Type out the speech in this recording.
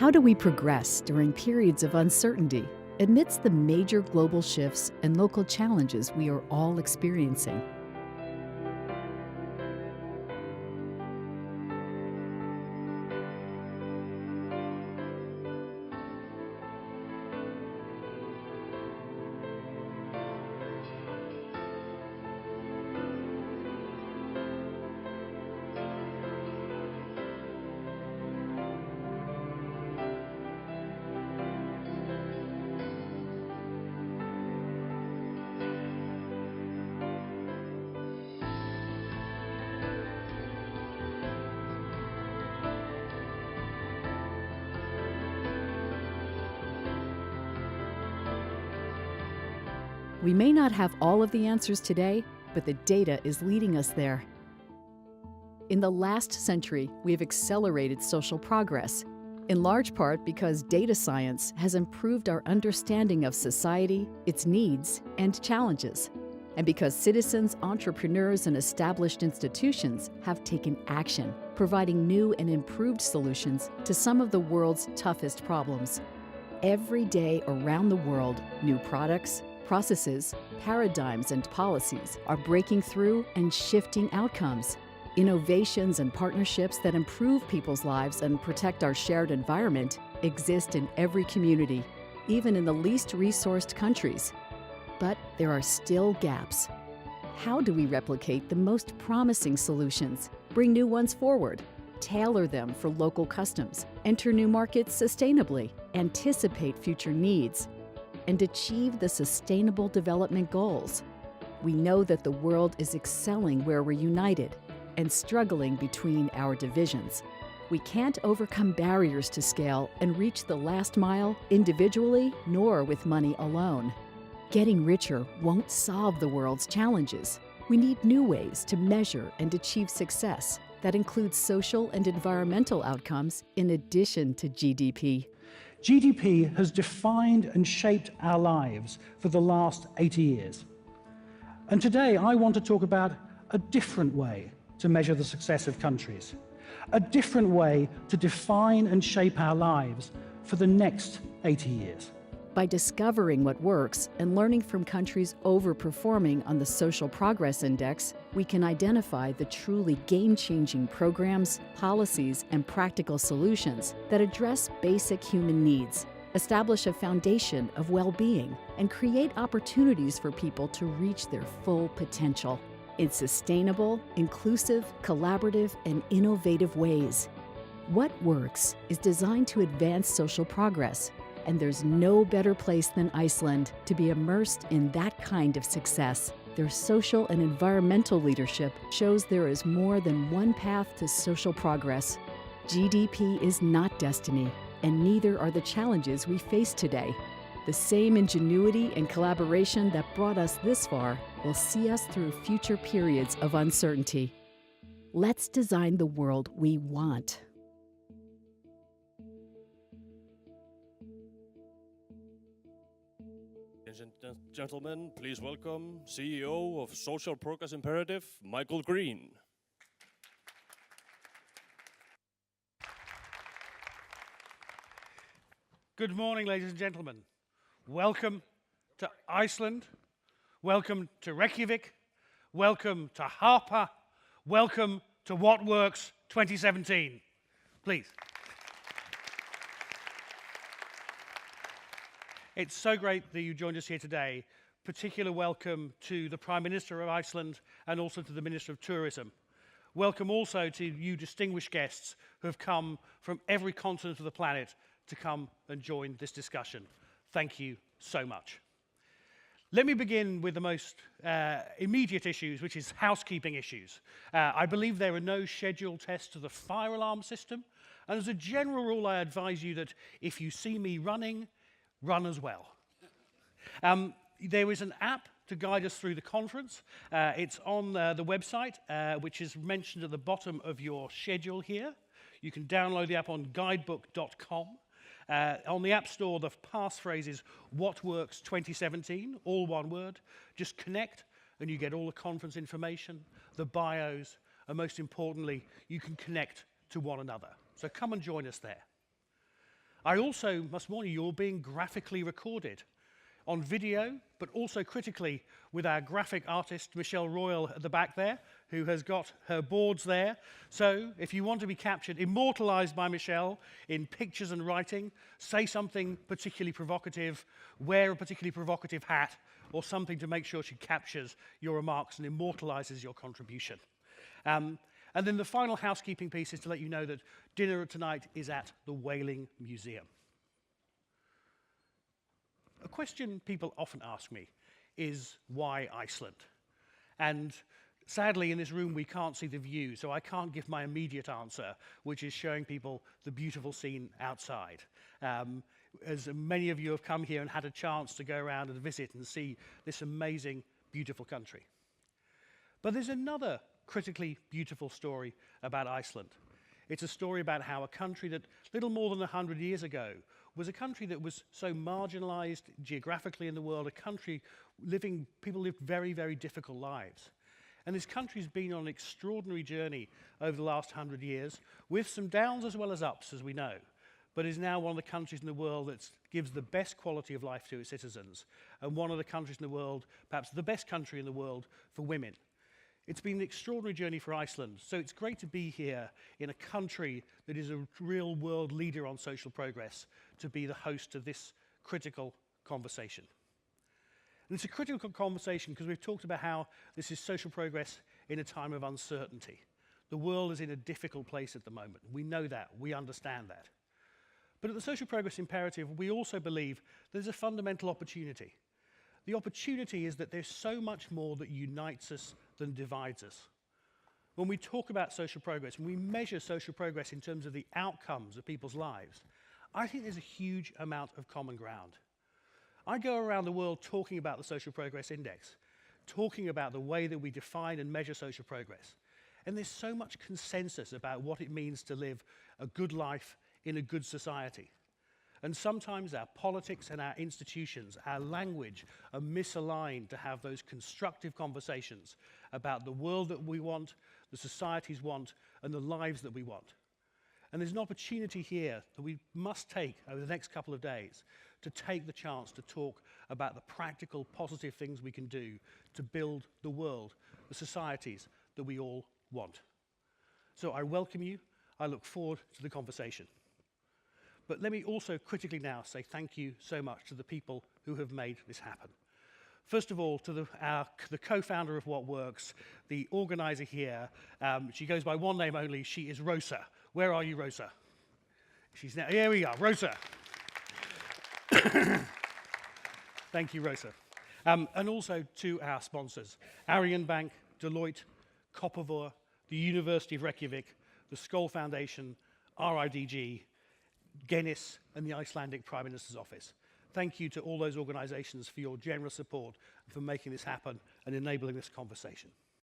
How do we progress during periods of uncertainty amidst the major global shifts and local challenges we are all experiencing? We may not have all of the answers today, but the data is leading us there. In the last century, we have accelerated social progress, in large part because data science has improved our understanding of society, its needs, and challenges, and because citizens, entrepreneurs, and established institutions have taken action, providing new and improved solutions to some of the world's toughest problems. Every day around the world, new products, processes, paradigms, and policies are breaking through and shifting outcomes. Innovations and partnerships that improve people's lives and protect our shared environment exist in every community, even in the least resourced countries. But there are still gaps. How do we replicate the most promising solutions, bring new ones forward, tailor them for local customs, enter new markets sustainably, anticipate future needs, and achieve the Sustainable Development Goals? We know that the world is excelling where we're united and struggling between our divisions. We can't overcome barriers to scale and reach the last mile individually nor with money alone. Getting richer won't solve the world's challenges. We need new ways to measure and achieve success that includes social and environmental outcomes in addition to GDP. GDP has defined and shaped our lives for the last 80 years. And today I want to talk about a different way to measure the success of countries, a different way to define and shape our lives for the next 80 years. By discovering what works and learning from countries overperforming on the Social Progress Index, we can identify the truly game-changing programs, policies, and practical solutions that address basic human needs, establish a foundation of well-being, and create opportunities for people to reach their full potential in sustainable, inclusive, collaborative, and innovative ways. What Works is designed to advance social progress, and there's no better place than Iceland to be immersed in that kind of success. Their social and environmental leadership shows there is more than one path to social progress. GDP is not destiny, and neither are the challenges we face today. The same ingenuity and collaboration that brought us this far will see us through future periods of uncertainty. Let's design the world we want. Ladies and gentlemen, please welcome CEO of Social Progress Imperative, Michael Green. Good morning, ladies and gentlemen. Welcome to Iceland. Welcome to Reykjavik. Welcome to Harpa. Welcome to What Works 2017. Please. It's so great that you joined us here today. Particular welcome to the Prime Minister of Iceland and also to the Minister of Tourism. Welcome also to you distinguished guests who have come from every continent of the planet to come and join this discussion. Thank you so much. Let me begin with the most immediate issues, which is housekeeping issues. I believe there are no scheduled tests to the fire alarm system, and as a general rule, I advise you that if you see me running, run as well. There is an app to guide us through the conference. It's on the website, which is mentioned at the bottom of your schedule here. You can download the app on guidebook.com. On the App Store, the passphrase is What Works 2017, all one word. Just connect and you get all the conference information, the bios, and most importantly, you can connect to one another. So come and join us there. I also must warn you, you're being graphically recorded on video, but also critically with our graphic artist, Michelle Royal, at the back there, who has got her boards there. So if you want to be captured, immortalized by Michelle in pictures and writing, say something particularly provocative, wear a particularly provocative hat, or something to make sure she captures your remarks and immortalizes your contribution. And then the final housekeeping piece is to let you know that dinner tonight is at the Whaling Museum. A question people often ask me is, why Iceland? And sadly, in this room, we can't see the view, so I can't give my immediate answer, which is showing people the beautiful scene outside. As many of you have come here and had a chance to go around and visit and see this amazing, beautiful country. But there's another critically beautiful story about Iceland. It's a story about how a country that little more than 100 years ago was a country that was so marginalized geographically in the world, a country people lived very, very difficult lives. And this country's been on an extraordinary journey over the last 100 years, with some downs as well as ups, as we know, but is now one of the countries in the world that gives the best quality of life to its citizens, and one of the countries in the world, perhaps the best country in the world for women. It's been an extraordinary journey for Iceland, so it's great to be here in a country that is a real world leader on social progress, to be the host of this critical conversation. And it's a critical conversation because we've talked about how this is social progress in a time of uncertainty. The world is in a difficult place at the moment. We know that, we understand that. But at the Social Progress Imperative, we also believe there's a fundamental opportunity. The opportunity is that there's so much more that unites us than divides us. When we talk about social progress, when we measure social progress in terms of the outcomes of people's lives, I think there's a huge amount of common ground. I go around the world talking about the Social Progress Index, talking about the way that we define and measure social progress. And there's so much consensus about what it means to live a good life in a good society. And sometimes our politics and our institutions, our language, are misaligned to have those constructive conversations about the world that we want, the societies want, and the lives that we want. And there's an opportunity here that we must take over the next couple of days to take the chance to talk about the practical, positive things we can do to build the world, the societies that we all want. So I welcome you. I look forward to the conversation. But let me also critically now say thank you so much to the people who have made this happen. First of all, to the co-founder of What Works, the organizer here. She goes by one name only. She is Rosa. Where are you, Rosa? She's now, here we are, Rosa. Thank you, Rosa. And also to our sponsors, Arion Bank, Deloitte, Kopovor, the University of Reykjavik, the Skoll Foundation, RIDG, Guinness, and the Icelandic Prime Minister's Office. Thank you to all those organizations for your generous support and for making this happen and enabling this conversation.